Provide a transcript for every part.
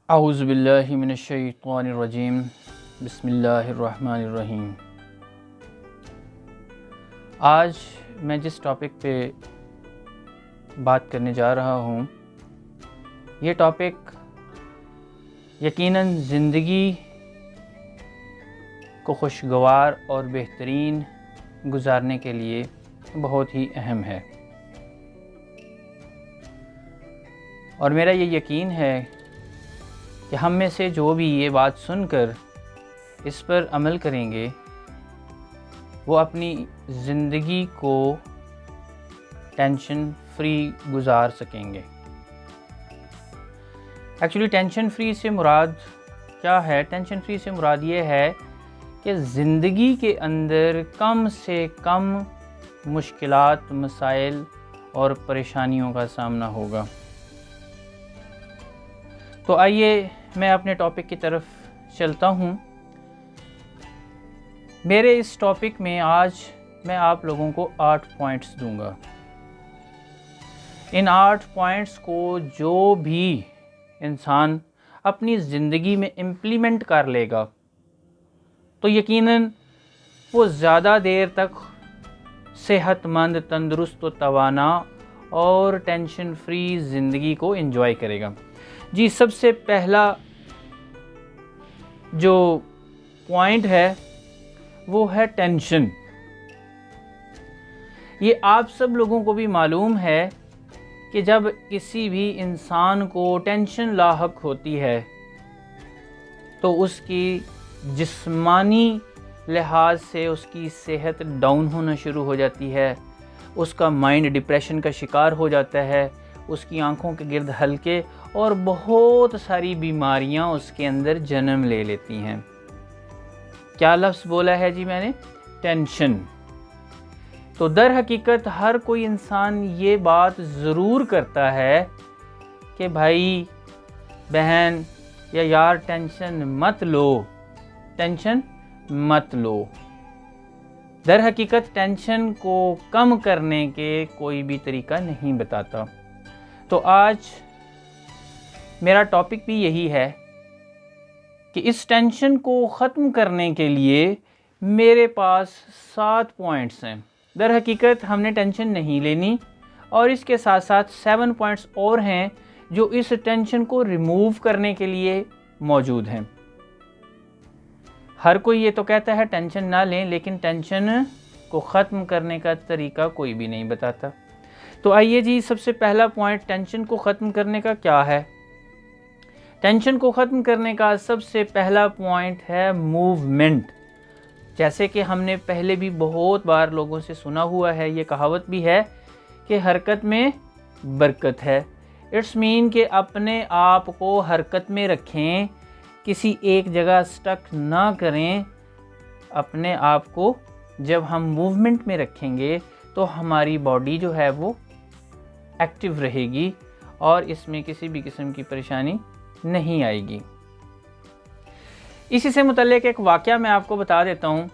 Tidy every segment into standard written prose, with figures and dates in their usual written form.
اعوذ باللہ من الشیطان الرجیم، بسم اللہ الرحمن الرحیم۔ آج میں جس ٹاپک پہ بات کرنے جا رہا ہوں، یہ ٹاپک یقیناً زندگی کو خوشگوار اور بہترین گزارنے کے لیے بہت ہی اہم ہے، اور میرا یہ یقین ہے کہ ہم میں سے جو بھی یہ بات سن کر اس پر عمل کریں گے وہ اپنی زندگی کو ٹینشن فری گزار سکیں گے۔ ایکچولی ٹینشن فری سے مراد کیا ہے؟ ٹینشن فری سے مراد یہ ہے کہ زندگی کے اندر کم سے کم مشکلات، مسائل اور پریشانیوں کا سامنا ہوگا۔ تو آئیے میں اپنے ٹاپک کی طرف چلتا ہوں۔ میرے اس ٹاپک میں آج میں آپ لوگوں کو 8 پوائنٹس دوں گا۔ ان 8 پوائنٹس کو جو بھی انسان اپنی زندگی میں امپلیمنٹ کر لے گا تو یقیناً وہ زیادہ دیر تک صحت مند، تندرست و توانا اور ٹینشن فری زندگی کو انجوائے کرے گا۔ جی، سب سے پہلا جو پوائنٹ ہے وہ ہے ٹینشن۔ یہ آپ سب لوگوں کو بھی معلوم ہے کہ جب کسی بھی انسان کو ٹینشن لاحق ہوتی ہے تو اس کی جسمانی لحاظ سے اس کی صحت ڈاؤن ہونا شروع ہو جاتی ہے، اس کا مائنڈ ڈپریشن کا شکار ہو جاتا ہے، اس کی آنکھوں کے گرد ہلکے اور بہت ساری بیماریاں اس کے اندر جنم لے لیتی ہیں۔ کیا لفظ بولا ہے جی میں نے؟ ٹینشن۔ تو در حقیقت ہر کوئی انسان یہ بات ضرور کرتا ہے کہ بھائی، بہن یا یار ٹینشن مت لو، ٹینشن مت لو۔ در حقیقت ٹینشن کو کم کرنے کے کوئی بھی طریقہ نہیں بتاتا۔ تو آج میرا ٹاپک بھی یہی ہے کہ اس ٹینشن کو ختم کرنے کے لیے میرے پاس 7 پوائنٹس ہیں۔ در حقیقت ہم نے ٹینشن نہیں لینی، اور اس کے ساتھ ساتھ 7 پوائنٹس اور ہیں جو اس ٹینشن کو ریموو کرنے کے لیے موجود ہیں۔ ہر کوئی یہ تو کہتا ہے ٹینشن نہ لیں، لیکن ٹینشن کو ختم کرنے کا طریقہ کوئی بھی نہیں بتاتا۔ تو آئیے جی، سب سے پہلا پوائنٹ ٹینشن کو ختم کرنے کا کیا ہے؟ ٹینشن کو ختم کرنے کا سب سے پہلا پوائنٹ ہے موومنٹ۔ جیسے کہ ہم نے پہلے بھی بہت بار لوگوں سے سنا ہوا ہے، یہ کہاوت بھی ہے کہ حرکت میں برکت ہے۔ اٹس مین کہ اپنے آپ کو حرکت میں رکھیں، کسی ایک جگہ سٹک نہ کریں۔ اپنے آپ کو جب ہم موومنٹ میں رکھیں گے تو ہماری باڈی جو ہے وہ ایکٹیو رہے گی اور اس میں کسی بھی قسم کی پریشانی نہیں آئے گی۔ اسی سے متعلق ایک واقعہ میں آپ کو بتا دیتا ہوں۔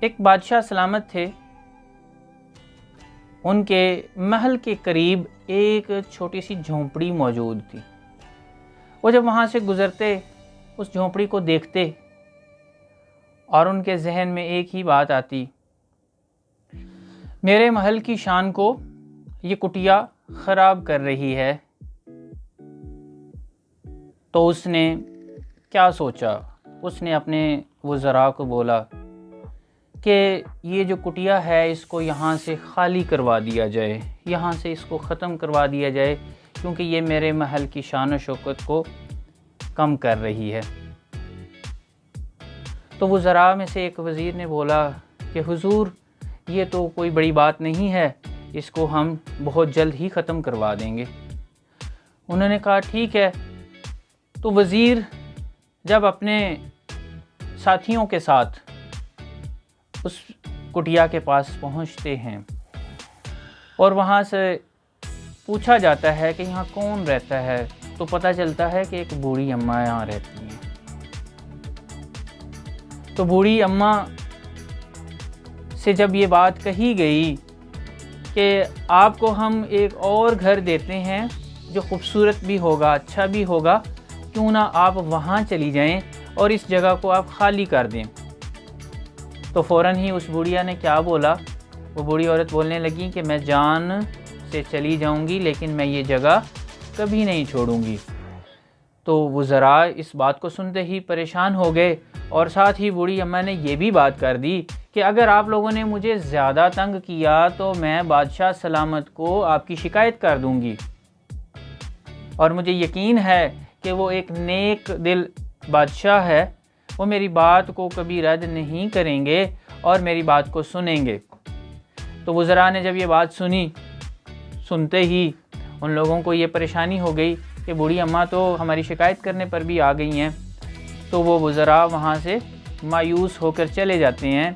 ایک بادشاہ سلامت تھے، ان کے محل کے قریب ایک چھوٹی سی جھونپڑی موجود تھی۔ وہ جب وہاں سے گزرتے اس جھونپڑی کو دیکھتے اور ان کے ذہن میں ایک ہی بات آتی، میرے محل کی شان کو یہ کٹیا خراب کر رہی ہے۔ تو اس نے کیا سوچا؟ اس نے اپنے وزراء کو بولا کہ یہ جو کٹیا ہے اس کو یہاں سے خالی کروا دیا جائے، یہاں سے اس کو ختم کروا دیا جائے، کیونکہ یہ میرے محل کی شان و شوکت کو کم کر رہی ہے۔ تو وزراء میں سے ایک وزیر نے بولا کہ حضور، یہ تو کوئی بڑی بات نہیں ہے، اس کو ہم بہت جلد ہی ختم کروا دیں گے۔ انہوں نے کہا ٹھیک ہے۔ تو وزیر جب اپنے ساتھیوں کے ساتھ اس کٹیا کے پاس پہنچتے ہیں اور وہاں سے پوچھا جاتا ہے کہ یہاں کون رہتا ہے، تو پتہ چلتا ہے کہ ایک بوڑھی اماں یہاں رہتی ہیں۔ تو بوڑھی اماں سے جب یہ بات کہی گئی کہ آپ کو ہم ایک اور گھر دیتے ہیں جو خوبصورت بھی ہوگا، اچھا بھی ہوگا، کیوں نہ آپ وہاں چلی جائیں اور اس جگہ کو آپ خالی کر دیں۔ تو فوراً ہی اس بوڑھیا نے کیا بولا، وہ بوڑھی عورت بولنے لگی کہ میں جان سے چلی جاؤں گی لیکن میں یہ جگہ کبھی نہیں چھوڑوں گی۔ تو وزراء اس بات کو سنتے ہی پریشان ہو گئے، اور ساتھ ہی بوڑھی اماں نے یہ بھی بات کر دی کہ اگر آپ لوگوں نے مجھے زیادہ تنگ کیا تو میں بادشاہ سلامت کو آپ کی شکایت کر دوں گی، اور مجھے یقین ہے کہ وہ ایک نیک دل بادشاہ ہے، وہ میری بات کو کبھی رد نہیں کریں گے اور میری بات کو سنیں گے۔ تو وزراء نے جب یہ بات سنتے ہی ان لوگوں کو یہ پریشانی ہو گئی کہ بوڑھی اماں تو ہماری شکایت کرنے پر بھی آ گئی ہیں، تو وہ وزراء وہاں سے مایوس ہو کر چلے جاتے ہیں۔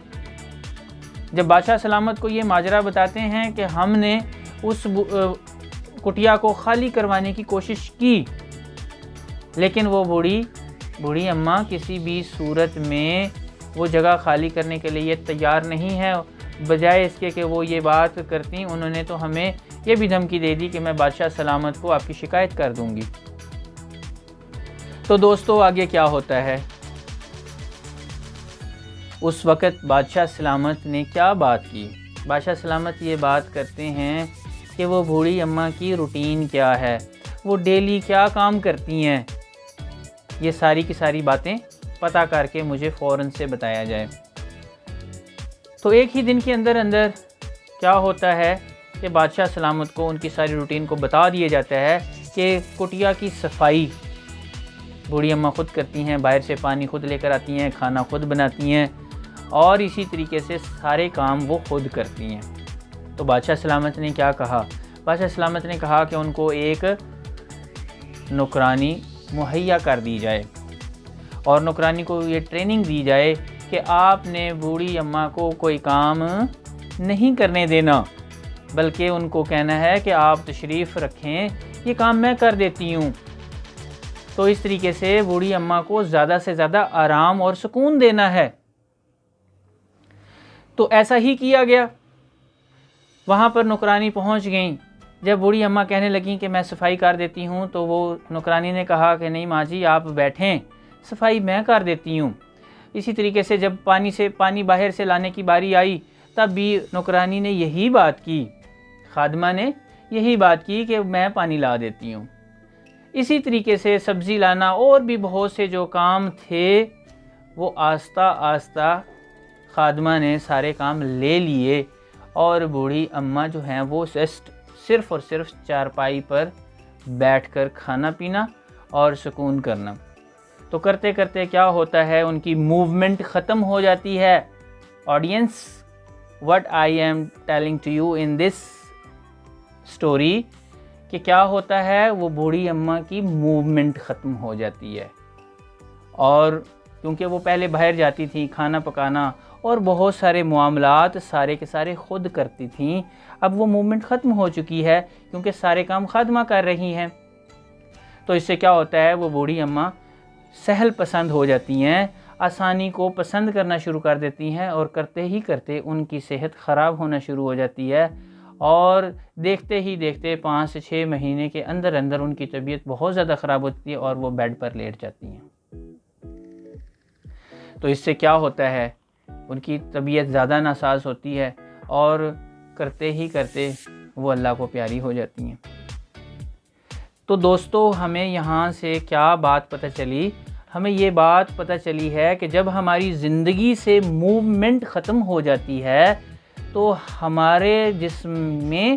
جب بادشاہ سلامت کو یہ ماجرا بتاتے ہیں کہ ہم نے اس کٹیا کو خالی کروانے کی کوشش کی، لیکن وہ بوڑھی اماں کسی بھی صورت میں وہ جگہ خالی کرنے کے لیے تیار نہیں ہے، بجائے اس کے کہ وہ یہ بات کرتی انہوں نے تو ہمیں یہ بھی دھمکی دے دی کہ میں بادشاہ سلامت کو آپ کی شکایت کر دوں گی۔ تو دوستو آگے کیا ہوتا ہے؟ اس وقت بادشاہ سلامت نے کیا بات کی؟ بادشاہ سلامت یہ بات کرتے ہیں کہ وہ بوڑھی اماں کی روٹین کیا ہے، وہ ڈیلی کیا کام کرتی ہیں، یہ ساری کی ساری باتیں پتہ کر کے مجھے فوراً سے بتایا جائے۔ تو ایک ہی دن کے اندر کیا ہوتا ہے کہ بادشاہ سلامت کو ان کی ساری روٹین کو بتا دیا جاتا ہے کہ کٹیا کی صفائی بوڑھی اماں خود کرتی ہیں، باہر سے پانی خود لے کر آتی ہیں، کھانا خود بناتی ہیں، اور اسی طریقے سے سارے کام وہ خود کرتی ہیں۔ تو بادشاہ سلامت نے کیا کہا؟ بادشاہ سلامت نے کہا کہ ان کو ایک نوکرانی مہیا کر دی جائے، اور نوکرانی کو یہ ٹریننگ دی جائے کہ آپ نے بوڑھی اماں کو کوئی کام نہیں کرنے دینا، بلکہ ان کو کہنا ہے کہ آپ تشریف رکھیں، یہ کام میں کر دیتی ہوں۔ تو اس طریقے سے بوڑھی اماں کو زیادہ سے زیادہ آرام اور سکون دینا ہے۔ تو ایسا ہی کیا گیا، وہاں پر نوکرانی پہنچ گئیں۔ جب بوڑھی اماں کہنے لگیں کہ میں صفائی کر دیتی ہوں، تو وہ نوکرانی نے کہا کہ نہیں ماں جی آپ بیٹھیں، صفائی میں کر دیتی ہوں۔ اسی طریقے سے جب پانی باہر سے لانے کی باری آئی، تب بھی نوکرانی نے یہی بات کی، خادمہ نے یہی بات کی کہ میں پانی لا دیتی ہوں۔ اسی طریقے سے سبزی لانا اور بھی بہت سے جو کام تھے، وہ آہستہ آہستہ خادمہ نے سارے کام لے لیے، اور بوڑھی اماں جو ہیں وہ صرف اور صرف چارپائی پر بیٹھ کر کھانا پینا اور سکون کرنا۔ تو کرتے کرتے کیا ہوتا ہے، ان کی موومنٹ ختم ہو جاتی ہے۔ Audience, what I am telling to you in this story کہ کیا ہوتا ہے، وہ بوڑھی اماں کی موومنٹ ختم ہو جاتی ہے، اور کیونکہ وہ پہلے باہر جاتی تھیں کھانا پکانا اور بہت سارے معاملات سارے کے سارے خود کرتی تھیں، اب وہ موومنٹ ختم ہو چکی ہے کیونکہ سارے کام خادمہ کر رہی ہیں۔ تو اس سے کیا ہوتا ہے، وہ بوڑھی اماں سہل پسند ہو جاتی ہیں، آسانی کو پسند کرنا شروع کر دیتی ہیں، اور کرتے ہی کرتے ان کی صحت خراب ہونا شروع ہو جاتی ہے، اور دیکھتے ہی دیکھتے 5 سے 6 مہینے کے اندر ان کی طبیعت بہت زیادہ خراب ہوتی ہے اور وہ بیڈ پر لیٹ جاتی ہیں۔ تو اس سے کیا ہوتا ہے، ان کی طبیعت زیادہ ناساز ہوتی ہے، اور کرتے ہی کرتے وہ اللہ کو پیاری ہو جاتی ہیں۔ تو دوستو ہمیں یہاں سے کیا بات پتہ چلی؟ ہمیں یہ بات پتہ چلی ہے کہ جب ہماری زندگی سے موومنٹ ختم ہو جاتی ہے تو ہمارے جسم میں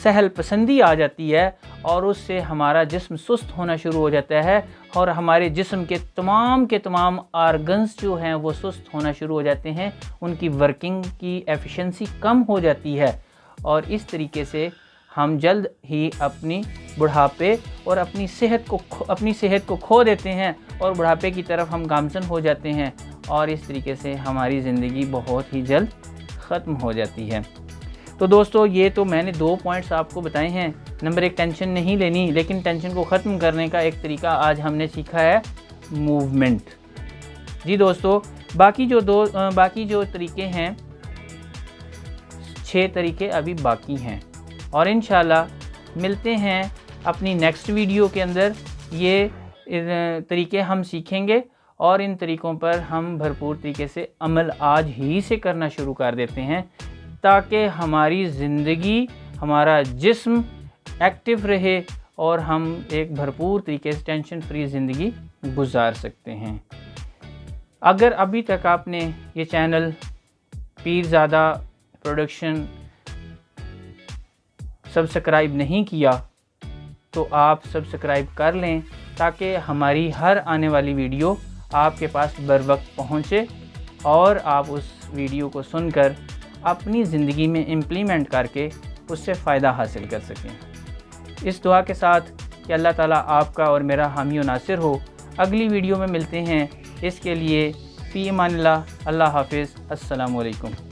سہل پسندی آ جاتی ہے، اور اس سے ہمارا جسم سست ہونا شروع ہو جاتا ہے، اور ہمارے جسم کے تمام آرگنز جو ہیں وہ سست ہونا شروع ہو جاتے ہیں، ان کی ورکنگ کی ایفیشنسی کم ہو جاتی ہے، اور اس طریقے سے ہم جلد ہی اپنی بڑھاپے اور اپنی صحت کو کھو دیتے ہیں، اور بڑھاپے کی طرف ہم گامزن ہو جاتے ہیں، اور اس طریقے سے ہماری زندگی بہت ہی جلد ختم ہو جاتی ہے۔ تو دوستو یہ تو میں نے 2 پوائنٹس آپ کو بتائے ہیں۔ نمبر 1 ٹینشن نہیں لینی، لیکن ٹینشن کو ختم کرنے کا ایک طریقہ آج ہم نے سیکھا ہے، موومنٹ۔ جی دوستو باقی جو طریقے ہیں 6 طریقے ابھی باقی ہیں، اور انشاءاللہ ملتے ہیں اپنی نیکسٹ ویڈیو کے اندر۔ یہ طریقے ہم سیکھیں گے اور ان طریقوں پر ہم بھرپور طریقے سے عمل آج ہی سے کرنا شروع کر دیتے ہیں، تاکہ ہماری زندگی، ہمارا جسم ایکٹیو رہے اور ہم ایک بھرپور طریقے سے ٹینشن فری زندگی گزار سکتے ہیں۔ اگر ابھی تک آپ نے یہ چینل پیرزادہ پروڈکشن سبسکرائب نہیں کیا تو آپ سبسکرائب کر لیں، تاکہ ہماری ہر آنے والی ویڈیو آپ کے پاس بر وقت پہنچے اور آپ اس ویڈیو کو سن کر اپنی زندگی میں امپلیمنٹ کر کے اس سے فائدہ حاصل کر سکیں۔ اس دعا کے ساتھ کہ اللہ تعالیٰ آپ کا اور میرا حامی و ناصر ہو، اگلی ویڈیو میں ملتے ہیں۔ اس کے لیے فی امان اللہ، اللہ حافظ، السلام علیکم۔